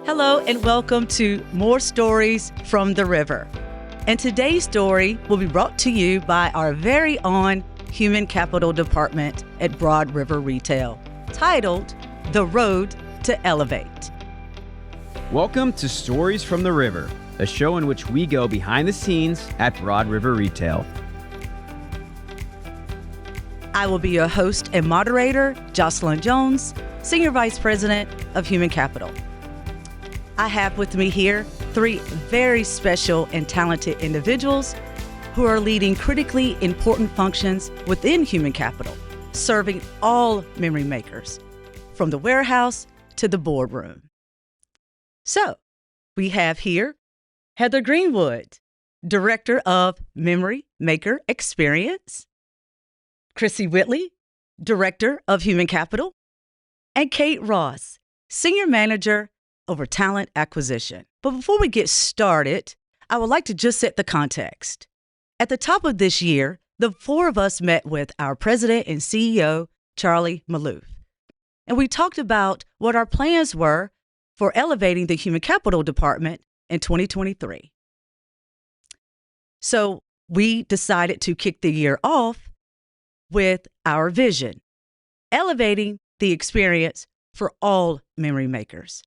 Hello and welcome to More Stories from the River. And today's story will be brought to you by our very own Human Capital Department at Broad River Retail, titled The Road to Elevate. Welcome to Stories from the River, a show in which we go behind the scenes at Broad River Retail. I will be your host and moderator, Jocelyn Jones, Senior Vice President of Human Capital. I have with me here three very special and talented individuals who are leading critically important functions within human capital, serving all memory makers, from the warehouse to the boardroom. So, we have here Heather Greenwood, Director of Memory Maker Experience, Krissy Whitley, Director of Human Capital, and Kate Ross, Senior Manager over talent acquisition. But before we get started, I would like to just set the context. At the top of this year, the four of us met with our president and CEO, Charlie Maloof. And we talked about what our plans were for elevating the Human Capital Department in 2023. So we decided to kick the year off with our vision, elevating the experience for all memory makers.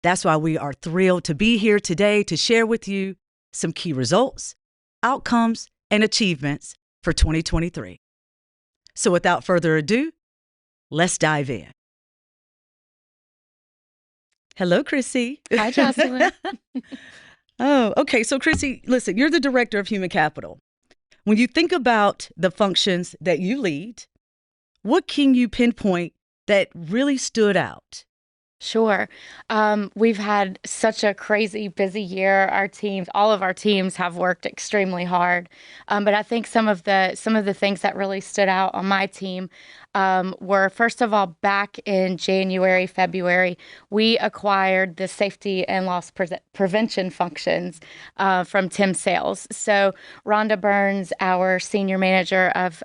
That's why we are thrilled to be here today to share with you some key results, outcomes, and achievements for 2023. So without further ado, let's dive in. Hello, Krissy. Hi, Jocelyn. Oh, okay. So Krissy, listen, you're the Director of Human Capital. When you think about the functions that you lead, what can you pinpoint that really stood out? Sure. We've had such a crazy busy year. All of our teams have worked extremely hard. But I think some of the things that really stood out on my team were, first of all, back in January, February, we acquired the safety and loss prevention functions from Tim Sales. So Rhonda Burns, our Senior Manager of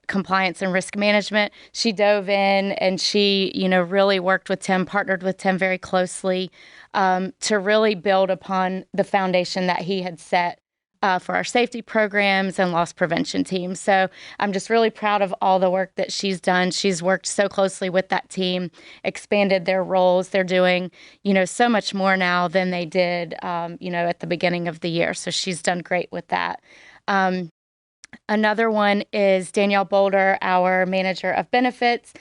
Compliance and Risk Management, she dove in and she, really worked with Tim, partnered with Tim very closely to really build upon the foundation that he had set for our safety programs and loss prevention team. So I'm just really proud of all the work that she's done. She's worked so closely with that team, expanded their roles. They're doing, so much more now than they did, at the beginning of the year. So she's done great with that. Another one is Danielle Boulder, our Manager of Benefits.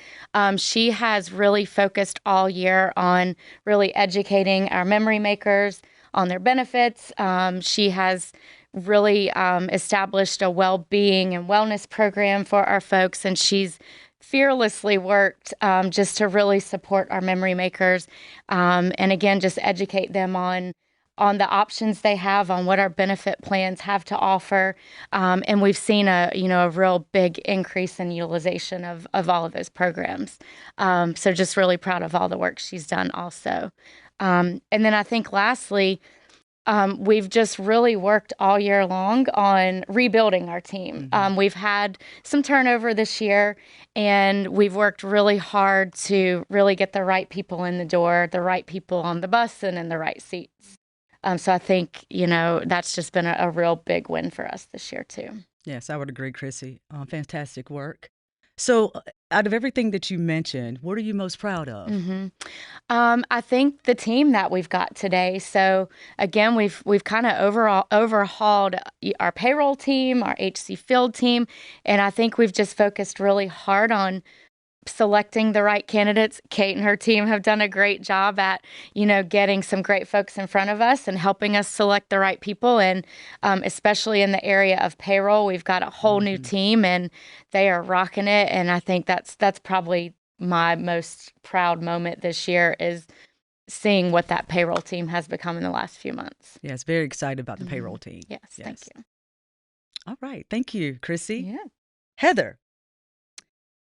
She has really focused all year on really educating our memory makers on their benefits. She has really established a well-being and wellness program for our folks, and she's fearlessly worked just to really support our memory makers, and again, just educate them on the options they have, on what our benefit plans have to offer, and we've seen a real big increase in utilization of all of those programs. So just really proud of all the work she's done also. And then I think lastly, we've just really worked all year long on rebuilding our team. Mm-hmm. We've had some turnover this year, and we've worked really hard to really get the right people in the door, the right people on the bus and in the right seats. So I think, that's just been a real big win for us this year too. Yes, I would agree, Krissy. Fantastic work. So out of everything that you mentioned, what are you most proud of? Mm-hmm. I think the team that we've got today. So again, we've kind of overhauled our payroll team, our HC field team, and I think we've just focused really hard on selecting the right candidates. Kate and her team have done a great job at, getting some great folks in front of us and helping us select the right people. And especially in the area of payroll, we've got a whole new team and they are rocking it. And I think that's probably my most proud moment this year is seeing what that payroll team has become in the last few months. Yes, very excited about the payroll team. Yes, thank you. All right. Thank you, Krissy. Yeah. Heather,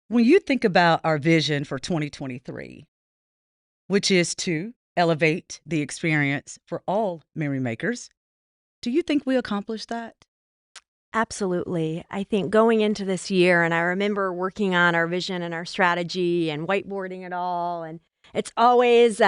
when you think about our vision for 2023, which is to elevate the experience for all memory makers, do you think we accomplished that? Absolutely. I think going into this year, and I remember working on our vision and our strategy and whiteboarding it all, and it's always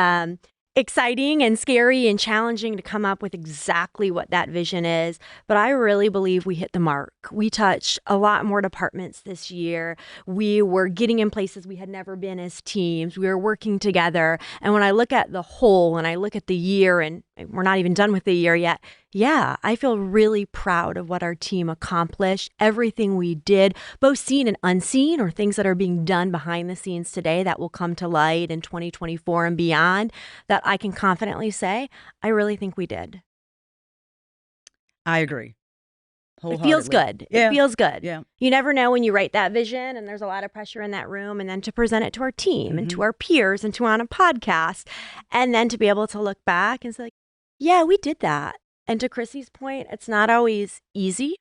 exciting and scary and challenging to come up with exactly what that vision is. But I really believe we hit the mark. We touched a lot more departments this year. We were getting in places we had never been as teams. We were working together. And when I look at the whole and I look at the year, and we're not even done with the year yet, yeah, I feel really proud of what our team accomplished. Everything we did, both seen and unseen, or things that are being done behind the scenes today that will come to light in 2024 and beyond, that I can confidently say, I really think we did. I agree. It feels good. Yeah. It feels good. Yeah. You never know when you write that vision and there's a lot of pressure in that room, and then to present it to our team and to our peers and to on a podcast, and then to be able to look back and say, yeah, we did that. And to Krissy's point, it's not always easy.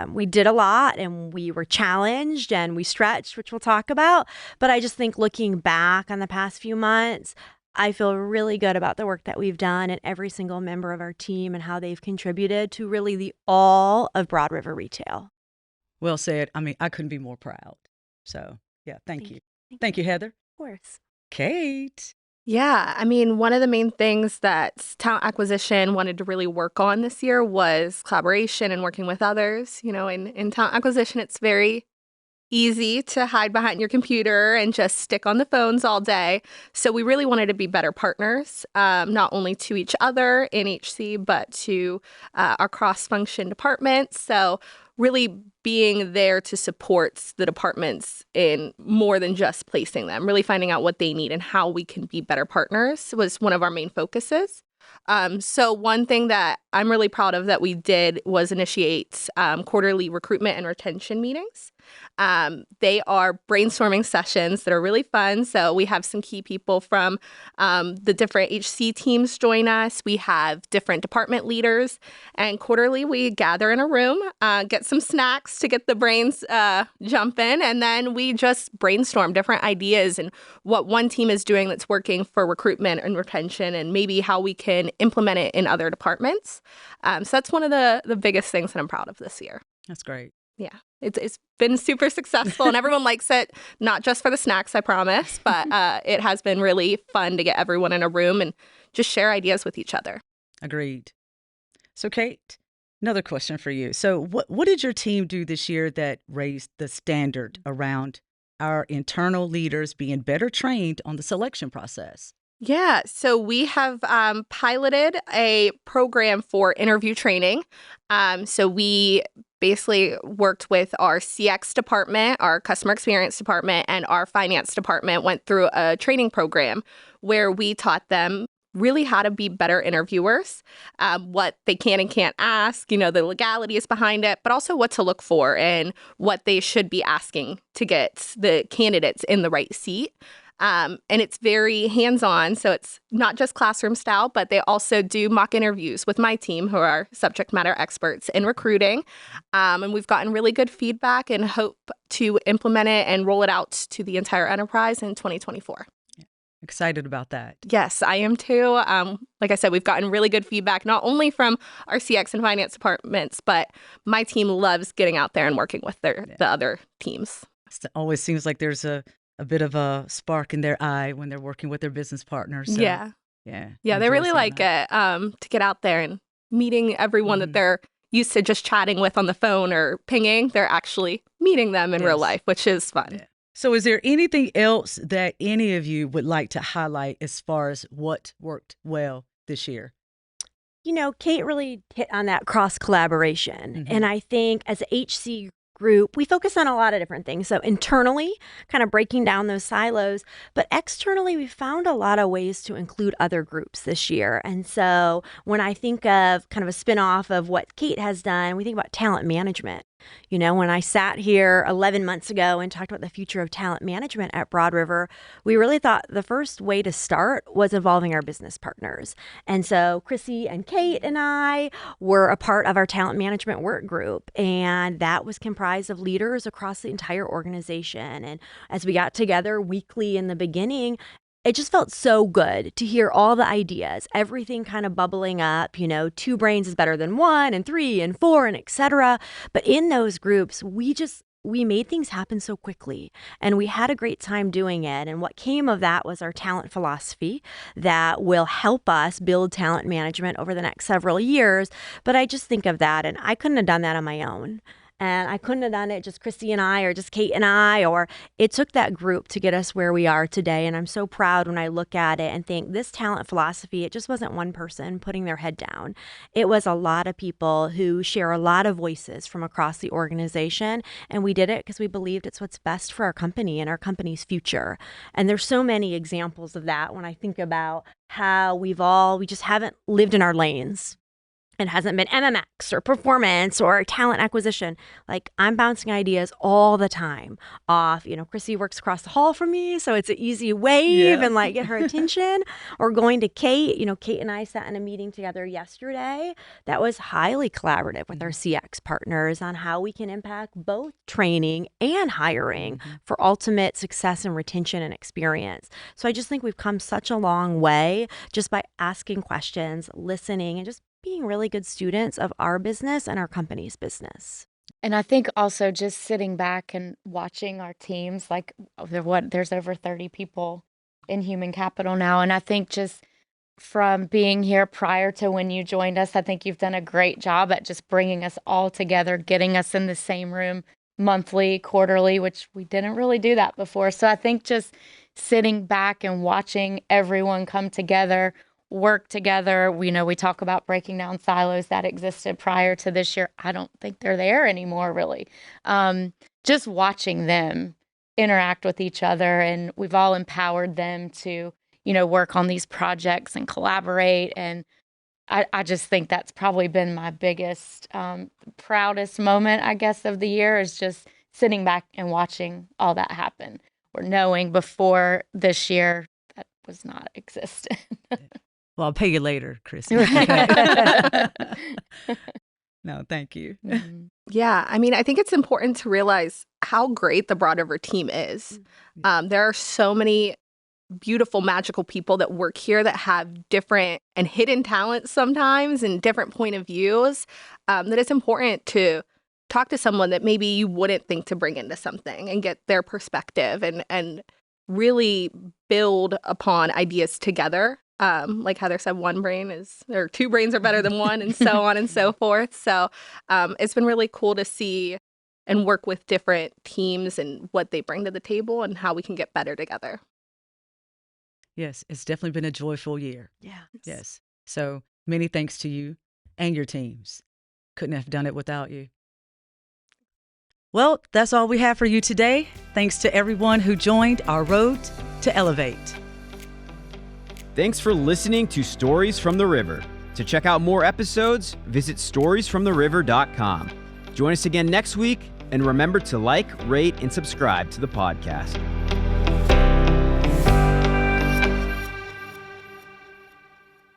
We did a lot and we were challenged and we stretched, which we'll talk about. But I just think looking back on the past few months, I feel really good about the work that we've done and every single member of our team and how they've contributed to really the all of Broad River retail. Well said. I mean, I couldn't be more proud. So, yeah, thank you. Thank you, Heather. Of course. Kate. Yeah, I mean, one of the main things that talent acquisition wanted to really work on this year was collaboration and working with others. You know, in talent acquisition, it's very easy to hide behind your computer and just stick on the phones all day. So we really wanted to be better partners, not only to each other in HC, but to our cross-function departments. So really being there to support the departments in more than just placing them, really finding out what they need and how we can be better partners was one of our main focuses. So one thing that I'm really proud of that we did was initiate quarterly recruitment and retention meetings. They are brainstorming sessions that are really fun. So we have some key people from the different HC teams join us. We have different department leaders. And quarterly, we gather in a room, get some snacks to get the brains jumping. And then we just brainstorm different ideas and what one team is doing that's working for recruitment and retention and maybe how we can implement it in other departments. So that's one of the biggest things that I'm proud of this year. That's great. Yeah, it's been super successful and everyone likes it, not just for the snacks, I promise, but it has been really fun to get everyone in a room and just share ideas with each other. Agreed. So, Kate, another question for you. So what did your team do this year that raised the standard around our internal leaders being better trained on the selection process? Yeah, so we have piloted a program for interview training. So we basically worked with our CX department, our customer experience department, and our finance department, went through a training program where we taught them really how to be better interviewers, what they can and can't ask, you know, the legalities behind it, but also what to look for and what they should be asking to get the candidates in the right seat. And it's very hands-on, so it's not just classroom style, but they also do mock interviews with my team, who are subject matter experts in recruiting. And we've gotten really good feedback and hope to implement it and roll it out to the entire enterprise in 2024. Excited about that. Yes, I am too. Like I said, we've gotten really good feedback, not only from our CX and finance departments, but my team loves getting out there and working with the other teams. It always seems like there's a bit of a spark in their eye when they're working with their business partners. So, yeah, they enjoy really seeing like that. it to get out there and meeting everyone that they're used to just chatting with on the phone or pinging. They're actually meeting them in real life, which is fun. Yeah. So is there anything else that any of you would like to highlight as far as what worked well this year? You know, Kate really hit on that cross collaboration. And I think as a HC group, we focus on a lot of different things. So internally, kind of breaking down those silos, but externally, we found a lot of ways to include other groups this year. And so when I think of kind of a spinoff of what Kate has done, we think about talent management. You know, when I sat here 11 months ago and talked about the future of talent management at Broad River, we really thought the first way to start was involving our business partners. And so Krissy and Kate and I were a part of our talent management work group, and that was comprised of leaders across the entire organization. And as we got together weekly in the beginning, it just felt so good to hear all the ideas, everything kind of bubbling up, you know, 2 brains is better than 1 and 3 and 4 and et cetera. But in those groups, we just we made things happen so quickly, and we had a great time doing it. And what came of that was our talent philosophy that will help us build talent management over the next several years. But I just think of that, and I couldn't have done that on my own. And I couldn't have done it just Krissy and I, or just Kate and I, or it took that group to get us where we are today. And I'm so proud when I look at it and think this talent philosophy, it just wasn't one person putting their head down. It was a lot of people who share a lot of voices from across the organization. And we did it because we believed it's what's best for our company and our company's future. And there's so many examples of that when I think about how we just haven't lived in our lanes. It hasn't been MMX or performance or talent acquisition. Like, I'm bouncing ideas all the time off, Krissy works across the hall from me, so it's an easy wave and like get her attention. Or going to Kate, Kate and I sat in a meeting together yesterday that was highly collaborative with our CX partners on how we can impact both training and hiring for ultimate success and retention and experience. So I just think we've come such a long way just by asking questions, listening, and just being really good students of our business and our company's business. And I think also just sitting back and watching our teams, like there's over 30 people in human capital now. And I think just from being here prior to when you joined us, I think you've done a great job at just bringing us all together, getting us in the same room monthly, quarterly, which we didn't really do that before. So I think just sitting back and watching everyone come together, work together. We talk about breaking down silos that existed prior to this year. I don't think they're there anymore, really. Just watching them interact with each other, and we've all empowered them to, work on these projects and collaborate. And I just think that's probably been my biggest, proudest moment, I guess, of the year, is just sitting back and watching all that happen. Or knowing before this year that was not existent. Well, I'll pay you later, Krissy. No, thank you. Mm-hmm. Yeah, I think it's important to realize how great the Broad River team is. There are so many beautiful, magical people that work here that have different and hidden talents sometimes and different point of views, that it's important to talk to someone that maybe you wouldn't think to bring into something and get their perspective and really build upon ideas together. Like Heather said, two brains are better than one, and so on and so forth. So it's been really cool to see and work with different teams and what they bring to the table and how we can get better together. Yes, it's definitely been a joyful year. Yeah. Yes. So many thanks to you and your teams. Couldn't have done it without you. Well, that's all we have for you today. Thanks to everyone who joined our road to elevate. Thanks for listening to Stories from the River. To check out more episodes, visit storiesfromtheriver.com. Join us again next week, and remember to like, rate, and subscribe to the podcast.